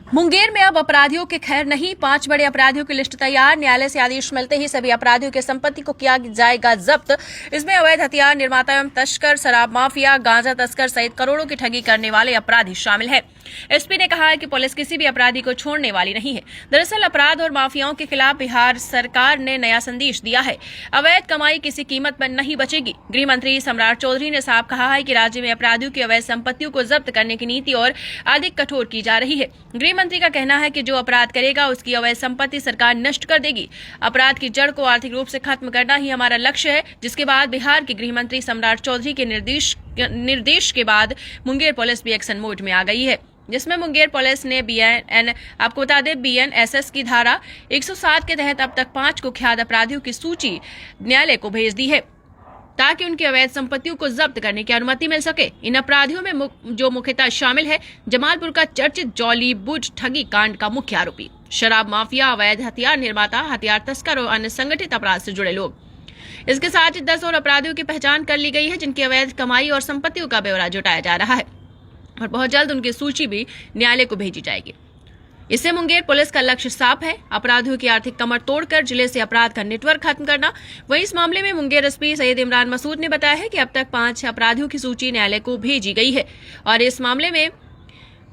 मुंगेर में अब अपराधियों के खैर नहीं, 5 बड़े अपराधियों की लिस्ट तैयार। न्यायालय से आदेश मिलते ही सभी अपराधियों की संपत्ति को किया जाएगा जब्त। इसमें अवैध हथियार निर्माता एवं तस्कर, शराब माफिया, गांजा तस्कर सहित करोड़ों की ठगी करने वाले अपराधी शामिल हैं। एसपी ने कहा है कि पुलिस किसी भी अपराधी को छोड़ने वाली नहीं है। दरअसल अपराध और माफियाओं के खिलाफ बिहार सरकार ने नया संदेश दिया है। अवैध कमाई किसी कीमत पर नहीं बचेगी। गृह मंत्री सम्राट चौधरी ने साफ कहा है कि राज्य में अपराधियों की अवैध संपत्तियों को जब्त करने की नीति और अधिक कठोर की जा रही है। गृह मंत्री का कहना है कि जो अपराध करेगा उसकी अवैध संपत्ति सरकार नष्ट कर देगी। अपराध की जड़ को आर्थिक रूप से खत्म करना ही हमारा लक्ष्य है। जिसके बाद बिहार के गृह मंत्री सम्राट चौधरी के निर्देश के बाद मुंगेर पुलिस भी एक्शन मोड में आ गई है, जिसमें मुंगेर पुलिस ने आपको बता दें BNSS की धारा 107 के तहत अब तक 5 कुख्यात अपराधियों की सूची न्यायालय को भेज दी है ताकि उनकी अवैध संपत्तियों को जब्त करने की अनुमति मिल सके। इन अपराधियों में जो मुख्यतः शामिल है जमालपुर का चर्चित जॉलीवुड ठगी कांड का मुख्य आरोपी, शराब माफिया, अवैध हथियार निर्माता, हथियार तस्कर और अन्य संगठित अपराध से जुड़े लोग। इसके साथ ही 10 और अपराधियों की पहचान कर ली गई है जिनकी अवैध कमाई और संपत्तियों का ब्यौरा जुटाया जा रहा है और बहुत जल्द उनकी सूची भी न्यायालय को भेजी जाएगी। इससे मुंगेर पुलिस का लक्ष्य साफ है, अपराधियों की आर्थिक कमर तोड़कर जिले से अपराध का नेटवर्क खत्म करना। वहीं इस मामले में मुंगेर एसपी सैयद इमरान मसूद ने बताया है कि अब तक 5 अपराधियों की सूची न्यायालय को भेजी गई है और इस मामले में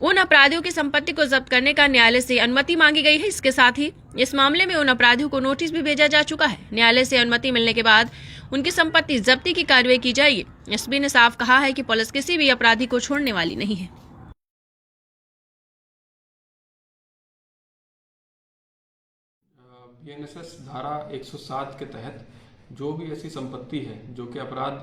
उन अपराधियों की संपत्ति को जब्त करने का न्यायालय से अनुमति मांगी गई है। इसके साथ ही इस मामले में उन अपराधियों को नोटिस भी भेजा जा चुका है। न्यायालय से अनुमति मिलने के बाद उनकी संपत्ति जब्ती की कार्रवाई की जाएगी। एसपी ने साफ कहा है कि पुलिस किसी भी अपराधी को छोड़ने वाली नहीं है। BNSS धारा 107 के तहत जो भी ऐसी संपत्ति है जो कि अपराध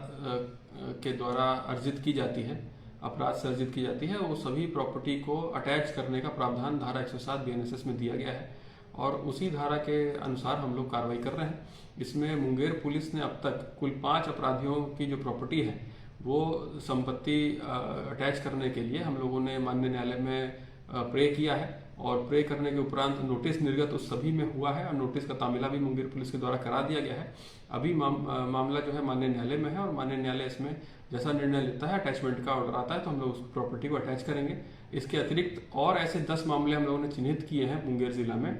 के द्वारा अर्जित की जाती है, अपराध से अर्जित की जाती है, वो सभी प्रॉपर्टी को अटैच करने का प्रावधान धारा 107 BNSS में दिया गया है और उसी धारा के अनुसार हम लोग कार्रवाई कर रहे हैं। इसमें मुंगेर पुलिस ने अब तक कुल 5 अपराधियों की जो प्रॉपर्टी है वो संपत्ति अटैच करने के लिए हम लोगों ने माननीय न्यायालय में प्रे किया है और प्रे करने के उपरांत नोटिस निर्गत उस सभी में हुआ है और नोटिस का तामीला भी मुंगेर पुलिस के द्वारा करा दिया गया है। अभी मामला जो है माननीय न्यायालय में है और माननीय न्यायालय इसमें जैसा निर्णय लेता है, अटैचमेंट का ऑर्डर आता है तो हम लोग उस प्रॉपर्टी को अटैच करेंगे। इसके अतिरिक्त और ऐसे 10 मामले हम लोगों ने चिन्हित किए हैं मुंगेर जिला में।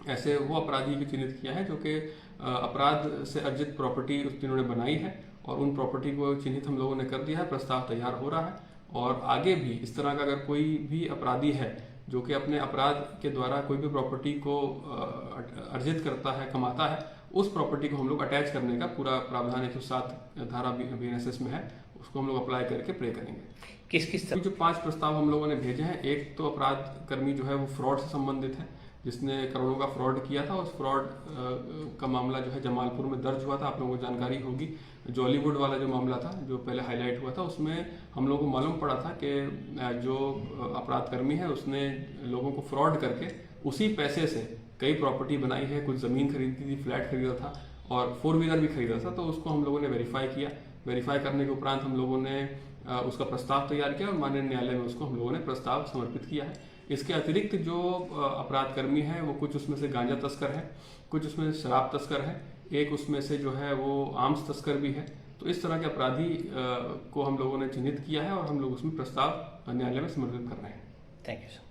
ऐसे वो अपराधी भी चिन्हित किया है जो कि अपराध से अर्जित प्रॉपर्टी उस तीनों ने बनाई है और उन प्रॉपर्टी को चिन्हित हम लोगों ने कर दिया है। प्रस्ताव तैयार हो रहा है और आगे भी इस तरह का अगर कोई भी अपराधी है जो कि अपने अपराध के द्वारा कोई भी प्रॉपर्टी को अर्जित करता है, कमाता है, उस प्रॉपर्टी को हम लोग अटैच करने का पूरा प्रावधान 107 धारा BNSS में है, उसको हम लोग अप्लाई करके प्रे करेंगे। किस जो 5 प्रस्ताव हम लोगों ने भेजे हैं, एक तो अपराध कर्मी जो है वो फ्रॉड से संबंधित है जिसने करोड़ों का फ्रॉड किया था। उस फ्रॉड का मामला जो है जमालपुर में दर्ज हुआ था, आप लोगों को जानकारी होगी। जॉलीवुड वाला जो मामला था जो पहले हाईलाइट हुआ था उसमें हम लोगों को मालूम पड़ा था कि जो अपराध कर्मी है उसने लोगों को फ्रॉड करके उसी पैसे से कई प्रॉपर्टी बनाई है, कुछ ज़मीन खरीदी थी, फ्लैट खरीदा था और 4 व्हीलर भी खरीदा था। तो उसको हम लोगों ने वेरीफाई किया। वेरीफाई करने के उपरांत हम लोगों ने उसका प्रस्ताव तैयार किया और माननीय न्यायालय में उसको हम लोगों ने प्रस्ताव समर्पित किया है। इसके अतिरिक्त जो अपराध कर्मी है वो कुछ उसमें से गांजा तस्कर है, कुछ उसमें शराब तस्कर है, एक उसमें से जो है वो आर्म्स तस्कर भी है। तो इस तरह के अपराधी को हम लोगों ने चिन्हित किया है और हम लोग उसमें प्रस्ताव न्यायालय में समर्पित कर रहे हैं। Thank you sir.